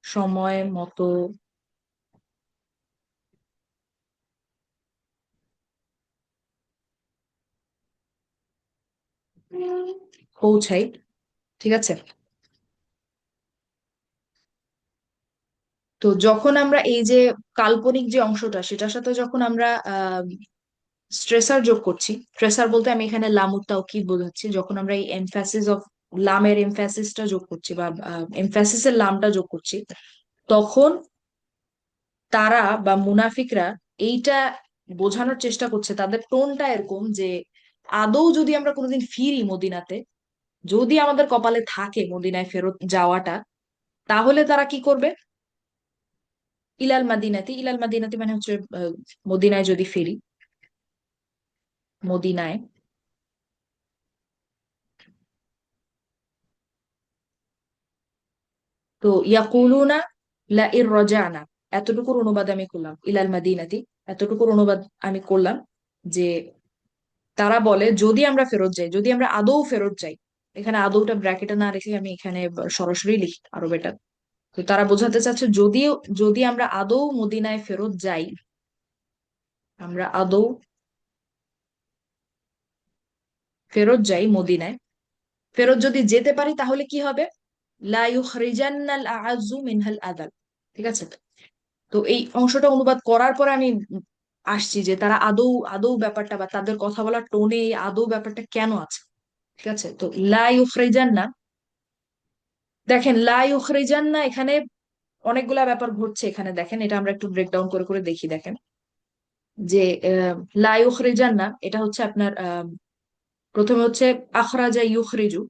সময় মতো পৌঁছাই। ঠিক আছে? তো যখন আমরা এই যে কাল্পনিক যে অংশটা, সেটার সাথে যখন আমরা স্ট্রেসার যোগ করছি, স্ট্রেসার বলতে আমি এখানে লামুত তাওকিদ বোঝাচ্ছি, যখন আমরা এই এমফ্যাসিস অফ লামের এমফ্যাসিসটা যোগ করছি বা এমফ্যাসিসের লামটা যোগ করছি, তখন তারা বা মুনাফিকরা এইটা বোঝানোর চেষ্টা করছে, তাদের টোনটা এরকম যে আদৌ যদি আমরা কোনোদিন ফিরি মদিনাতে, যদি আমাদের কপালে থাকে মদিনায় ফেরত যাওয়াটা, তাহলে তারা কি করবে? ইলাল মাদিনাতি, ইলাল মাদিনাতি মানে হচ্ছে মদিনায় যদি ফিরি, মদিনায়, তো ইয়াকুলুনা লা ইর রাজানা, এতটুকুর অনুবাদ আমি করলাম, ইলাল মাদিনাতি, এতটুকুর অনুবাদ আমি করলাম যে তারা বলে যদি আমরা ফেরত যাই, যদি আমরা আদৌ ফেরত যাই, এখানে আদৌটা ব্র্যাকেটে না রেখে আমি এখানে সরাসরি লিখি, আরো বেটার। তো তারা বোঝাতে চাচ্ছে যদিও, যদি আমরা আদৌ মদিনায় ফেরত যাই, আমরা আদৌ ফেরত যাই মদিনায়, ফেরত যদি যেতে পারি তাহলে কি হবে? লা ইউখরিজান্নাল আ'আজ্জু মিনহাল আযাল। ঠিক আছে? তো এই অংশটা অনুবাদ করার পরে আমি আসছি যে তারা আদৌ, আদৌ ব্যাপারটা বা তাদের কথা বলার টোনে এই আদৌ ব্যাপারটা কেন আছে। ঠিক আছে? তো লা ইউখরিজান্না, দেখেন লা ইউখরিজান্না এখানে অনেকগুলা ব্যাপার ঘটছে এখানে, দেখেন এটা আমরা একটু ব্রেকডাউন করে করে দেখি। দেখেন যে লা ইউখরিজান্না, এটা হচ্ছে আপনার প্রথমে হচ্ছে আখরাজা ইউখরিজু,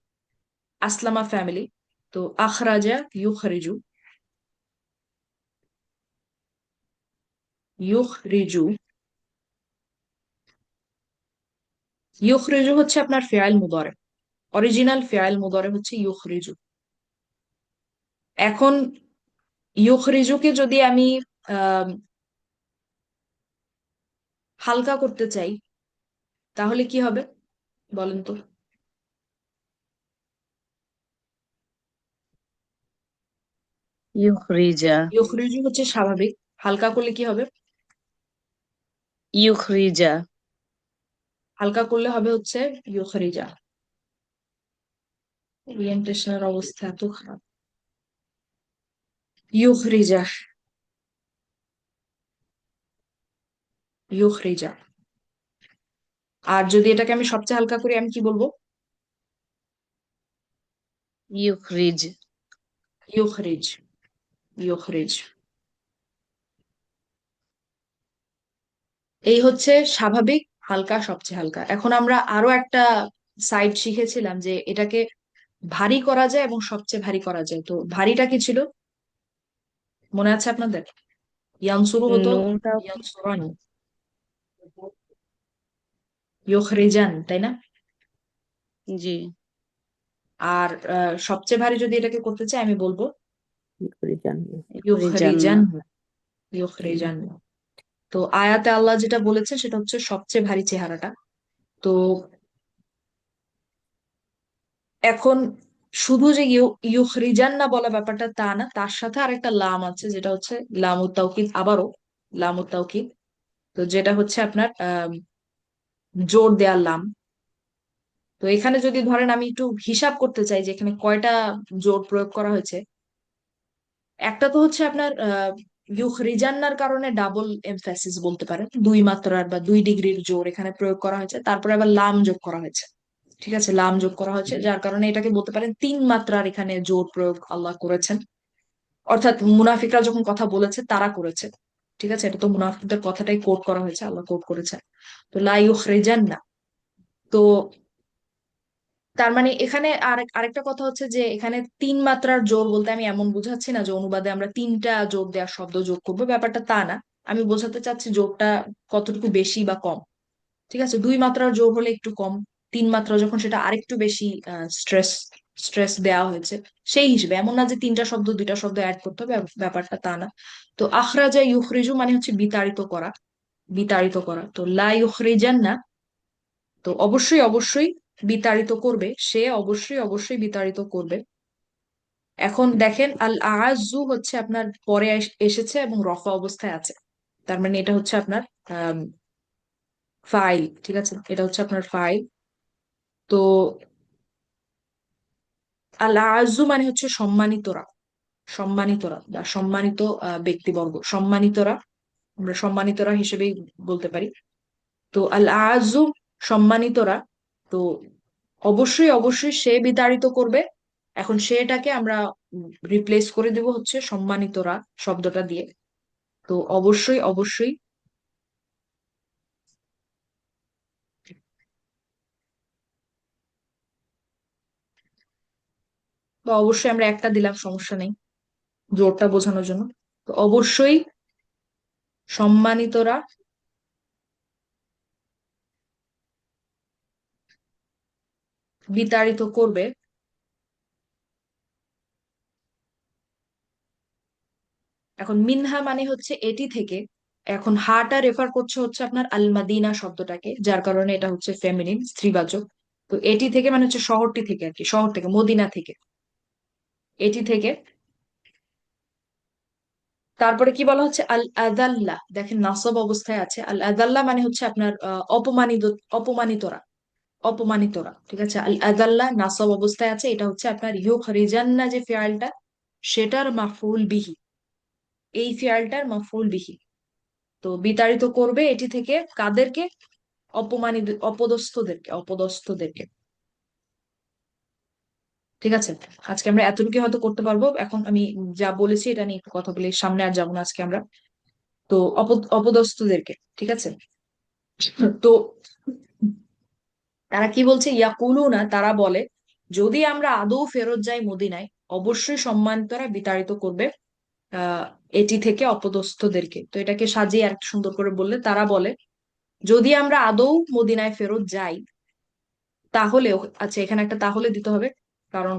আসলামা ফ্যামিলি। তো আখরাজা ইউখরিজু, ইউখরিজু, ইউখরিজু হচ্ছে আপনার ফেয়াল মুদারে, অরিজিনাল ফেয়াল মুদারে হচ্ছে ইউখরিজু। এখন ইউখরিজুকে যদি আমি আহ হালকা করতে চাই, তাহলে কি হবে বলেন তো? ইউখরিজা। ইউখরিজু হচ্ছে স্বাভাবিক, হালকা করলে কি হবে? ইউখরিজা। হালকা করলে হবে হচ্ছে ইউখরিজা। ওরিয়েন্টেশনের অবস্থা এত খারাপ। ইউখরিজা। ইউখরিজা। আর যদি এটাকে আমি সবচেয়ে হালকা করি আমি কি বলবো? ইউখরিজ। ইউখরিজ। ইউখরিজ। এই হচ্ছে স্বাভাবিক, হালকা, সবচেয়ে হালকা। এখন আমরা আরো একটা সাইড শিখেছিলাম যে এটাকে ভারী করা যায় এবং সবচেয়ে ভারী করা যায়। তো ভারীটা কি ছিল মনে আছে আপনাদের? ইয়ানসুরু হতো নুনটাও কি? ইয়ানসুরান, ইউখরিজান, তাই না? জি। আর সবচেয়ে ভারী যদি এটাকে করতে চাই আমি বলবো ইউখরিজান। ইউখরিজান। ইউখরিজান। তো আয়াতে আল্লাহ যেটা বলেছে সেটা হচ্ছে সবচেয়ে ভারী চেহারাটা। তো এখন শুধু যে ইউখরিজান না বলা ব্যাপারটা তা না, তার সাথে আরেকটা লাম আছে যেটা হচ্ছে লামুত তাওকিদ, আবারও লামুত তাওকিদ। তো যেটা হচ্ছে আপনার জোর দেয়ার লাম। তো এখানে যদি ধরেন আমি একটু হিসাব করতে চাই যে এখানে কয়টা জোর প্রয়োগ করা হয়েছে, একটা তো হচ্ছে আপনার ইউখরিজান্নার কারণে ডাবল এমফাসিস বলতে পারেন, 2 মাত্রার বা 2 ডিগ্রির জোর এখানে প্রয়োগ করা হয়েছে। তারপরে আবার লাম যোগ করা হয়েছে, ঠিক আছে, লাম যোগ করা হয়েছে, যার কারণে এটাকে বলতে পারেন 3 মাত্রার এখানে জোর প্রয়োগ আল্লাহ করেছেন। অর্থাৎ মুনাফিকরা যখন কথা বলেছে তারা করেছে, ঠিক আছে, এটা তো মুনাফিকদের কথাটাই কোট করা হয়েছে, আল্লাহ কোট করেছেন। তো লা ইউখরিজান্না। তো তার মানে এখানে আরেকটা কথা হচ্ছে যে এখানে 3 মাত্রার জোর বলতে আমি এমন বোঝাচ্ছি না যে অনুবাদে আমরা 3টা যোগ দেওয়ার শব্দ যোগ করবো, ব্যাপারটা তা না। আমি বোঝাতে চাচ্ছি জোরটা কতটুকু বেশি বা কম। ঠিক আছে, 2 মাত্রার জোর হলে একটু কম, 3 মাত্রা যখন সেটা আরেকটু বেশি স্ট্রেস স্ট্রেস দেওয়া হয়েছে সেই হিসেবে, এমন না যে 3টা শব্দ 2টা শব্দ অ্যাড করতে হবে, ব্যাপারটা তা না। তো আখরাজা ইউখরিজু মানে হচ্ছে বিতাড়িত করা, বিতাড়িত করা। তো লা ইউখরিজান্না, তো অবশ্যই অবশ্যই বিতাড়িত করবে, সে অবশ্যই অবশ্যই বিতাড়িত করবে। এখন দেখেন আল আযু হচ্ছে আপনার পরে এসেছে এবং রফা অবস্থায় আছে, তার মানে এটা হচ্ছে আপনার ফাইল, ঠিক আছে, এটা হচ্ছে আপনার ফাইল। তো আল আযু মানে হচ্ছে সম্মানিতরা, সম্মানিতরা বা সম্মানিত ব্যক্তিবর্গ, সম্মানিতরা, আমরা সম্মানিতরা হিসেবেই বলতে পারি। তো আল আযু সম্মানিতরা। তো অবশ্যই অবশ্যই সে বিতাড়িত করবে। এখন সেটাকে আমরা রিপ্লেস করে দেব হচ্ছে সম্মানিতরা শব্দটা দিয়ে। তো অবশ্যই অবশ্যই, বা অবশ্যই আমরা একটা দিলাম, সমস্যা নেই জোরটা বোঝানোর জন্য। তো অবশ্যই সম্মানিতরা বিতাড়িত করবে। এখন মিনহা মানে হচ্ছে এটি থেকে। এখন হাটা রেফার করছে হচ্ছে আপনার আল মাদিনা শব্দটাকে, যার কারণে এটা হচ্ছে ফেমিনিন, স্ত্রীবাচক। তো এটি থেকে মানে হচ্ছে শহরটি থেকে আর কি, শহর থেকে, মদিনা থেকে, এটি থেকে। তারপরে কি বলা হচ্ছে আল আদাল্লা, দেখেন নাসব অবস্থায় আছে। আল আদাল্লা মানে হচ্ছে আপনার অপমানিত, অপমানিতরা, অপমানিতরা, ঠিক আছে। আল আদাল্লা নাসব অবস্থায় আছে, এটা হচ্ছে আপনার ইউখরিজান্না যে ফিয়ালটা সেটার মাফউল বিহি, এই ফিয়ালটার মাফউল বিহি। তো বিতাড়িত করবে এটি থেকে কাদেরকে? অপমানিত, অপদস্থদেরকে, অপদস্থদেরকে। ঠিক আছে, আজকে আমরা এতটুকু হয়তো করতে পারবো। এখন আমি যা বলেছি এটা নিয়ে একটু কথা বলি, সামনে আর যাবো না আজকে আমরা। তো অপদস্থদেরকে, ঠিক আছে। তো তারা কি বলছে? ইয়াকুলুনা, তারা বলে, যদি আমরা আদৌ ফেরত যাই মদিনায় অবশ্যই সম্মানিতরা বিতাড়িত করবে আহ এটি থেকে অপদস্থদেরকে। তো এটাকে সাজিয়ে আর একটু সুন্দর করে বললে, তারা বলে যদি আমরা আদৌ মদিনায় ফেরত যাই তাহলেও, আচ্ছা এখানে একটা তাহলে দিতে হবে, কারণ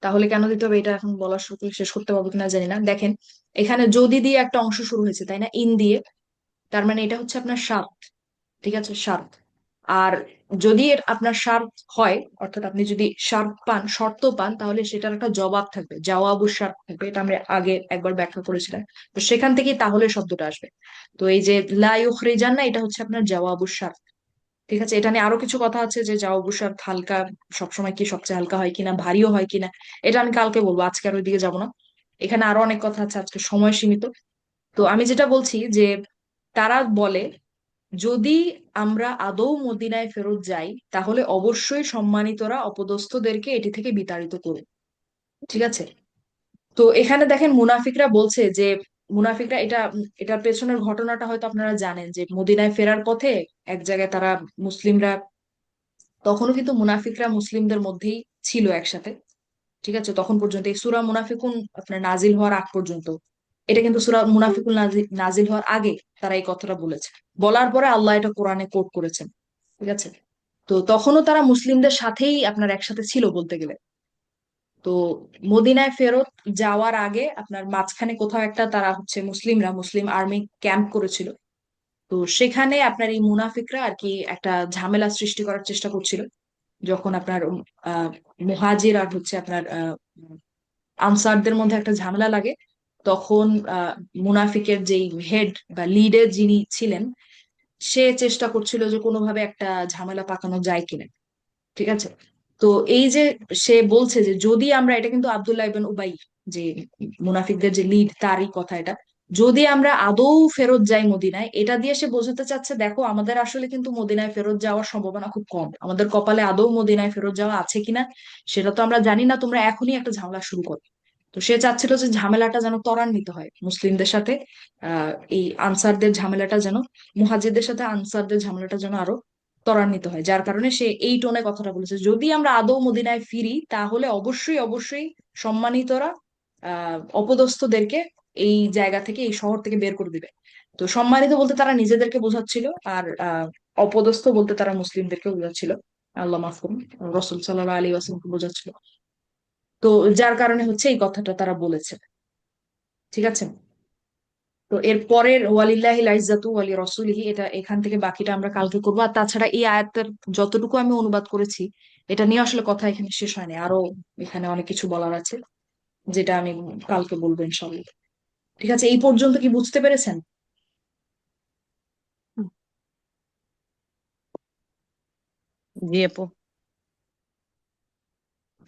তাহলে কেন দিতে হবে এটা এখন বলার শেষ করতে পারবো কিনা জানি না। দেখেন এখানে যদি দিয়ে একটা অংশ শুরু হয়েছে তাই না, ইন দিয়ে, তার মানে এটা হচ্ছে আপনার শার্ত, ঠিক আছে, শার্ত। আর যদি আপনার শর্ত হয়, অর্থাৎ আপনি যদি শর্ত পান, শর্ত পান, তাহলে সেটার একটা জবাব থাকবে, জওয়াবু শর্ত থাকবে, এটা আমরা আগে একবার ব্যাখ্যা করেছিলাম। তো সেখান থেকেই তাহলে শব্দটা আসবে। তো এই যে লা ইউখরিজান্না, এটা হচ্ছে আপনার জওয়াবু শর্ত, ঠিক আছে। এটা নিয়ে আরো কিছু কথা আছে যে জওয়াবু শর্ত হালকা সবসময় কি সবচেয়ে হালকা হয় কিনা, ভারীও হয় কিনা, এটা আমি কালকে বলবো, আজকে আর ওইদিকে যাবো না। এখানে আরো অনেক কথা আছে, আজকে সময় সীমিত। তো আমি যেটা বলছি যে তারা বলে যদি আমরা আদৌ মদিনায় ফেরত যাই তাহলে অবশ্যই সম্মানিতরা অপদস্থদেরকে এটি থেকে বিতাড়িত করবে। ঠিক আছে? তো এখানে দেখেন মুনাফিকরা বলছে যে মুনাফিকরা এটার পেছনের ঘটনাটা হয়তো আপনারা জানেন যে মদিনায় ফেরার পথে এক জায়গায় তারা মুসলিমরা, তখনও কিন্তু মুনাফিকরা মুসলিমদের মধ্যেই ছিল একসাথে। ঠিক আছে? তখন পর্যন্ত এই সূরা মুনাফিকুন আপনার নাজিল হওয়ার আগ পর্যন্ত, এটা কিন্তু সূরা মুনাফিকুন নাজিল হওয়ার আগে তারা এই কথাটা বলেছে। বলার পরে আল্লাহ এটা কোরআনে কোট করেছেন। ঠিক আছে? তো তখনও তারা মুসলিমদের সাথেই আপনার একসাথে ছিল বলতে গেলে। তো মদিনায় ফেরত যাওয়ার আগে আপনার মাঝখানে কোথাও একটা তারা হচ্ছে মুসলিম আর্মি ক্যাম্প করেছিল। তো সেখানে আপনার এই মুনাফিকরা আর কি একটা ঝামেলা সৃষ্টি করার চেষ্টা করছিল। যখন আপনার আহ মুহাজির আর হচ্ছে আপনার আনসারদের মধ্যে একটা ঝামেলা লাগে, তখন মুনাফিকের যেই হেড বা লিডে যিনি ছিলেন, সে চেষ্টা করছিল যে কোনোভাবে একটা ঝামেলা পাকানো যায় কিনা। ঠিক আছে? তো এই যে সে বলছে যে যদি আমরা, এটা কিন্তু আব্দুল্লাহ ইবনে উবাই যে মুনাফিকদের যে লিড তারই কথা এটা, যদি আমরা আদৌ ফেরত যাই মদিনায়, এটা দিয়ে সে বোঝাতে চাচ্ছে দেখো আমাদের আসলে কিন্তু মদিনায় ফেরত যাওয়ার সম্ভাবনা খুব কম, আমাদের কপালে আদৌ মদিনায় ফেরত যাওয়া আছে কিনা সেটা তো আমরা জানি না, তোমরা এখনই একটা ঝামেলা শুরু করো। তো সে চাচ্ছিল যে ঝামেলাটা যেন ত্বরান্বিত হয় মুসলিমদের সাথে, এই আনসারদের ঝামেলাটা যেন, মুহাজিরদের সাথে আনসারদের ঝামেলাটা যেন আরো ত্বরান্বিত হয়। যার কারণে সে এই টোনে কথাটা বলেছে, যদি আমরা আদৌ মদিনায় ফিরি তাহলে অবশ্যই অবশ্যই সম্মানিতরা অপদস্থদেরকে এই জায়গা থেকে, এই শহর থেকে বের করে দিবে। তো সম্মানিত বলতে তারা নিজেদেরকে বোঝাচ্ছিল, আর অপদস্থ বলতে তারা মুসলিমদেরকে বোঝাচ্ছিল। আল্লাহ মাফ করুন, রসুল সাল্লাল্লাহু আলাইহি ওয়াসাল্লামকে বোঝাচ্ছিল। তো যার কারণে হচ্ছে এই কথাটা তারা বলেছে। ঠিক আছে? তো এর পরের ওয়ালিল্লাহিল ইজ্জাতু ওয়ালি রাসূলিহি, এটা এখান থেকে বাকিটা আমরা কালকে করবো। আর তাছাড়া এই আয়াতের যতটুকু আমি অনুবাদ করেছি এটা নিয়ে আসলে কথা এখানে শেষ হয়নি, আরো এখানে অনেক কিছু বলার আছে, যেটা আমি কালকে বলবো ইনশাআল্লাহ। ঠিক আছে? এই পর্যন্ত কি বুঝতে পেরেছেন? জি আপু।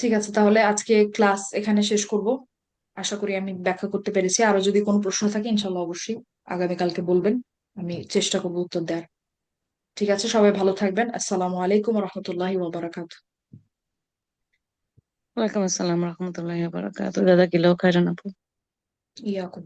ঠিক আছে, তাহলে আজকে ক্লাস এখানে শেষ করব। আশা করি আমি ব্যাখ্যা করতে পেরেছি। আরো যদি কোনো প্রশ্ন থাকে ইনশাআল্লাহ অবশ্যই আগামীকালকে বলবেন, আমি চেষ্টা করবো উত্তর দেওয়ার। ঠিক আছে, সবাই ভালো থাকবেন। আসসালামু আলাইকুম রহমতুল্লাহি ওয়া বারাকাতুহু। ওয়ালাইকুম আসসালাম রহমতুল্লাহি ওয়া বারাকাতুহু। জাযাকিল্লাহু খাইরান আপু। ইয়াকুম।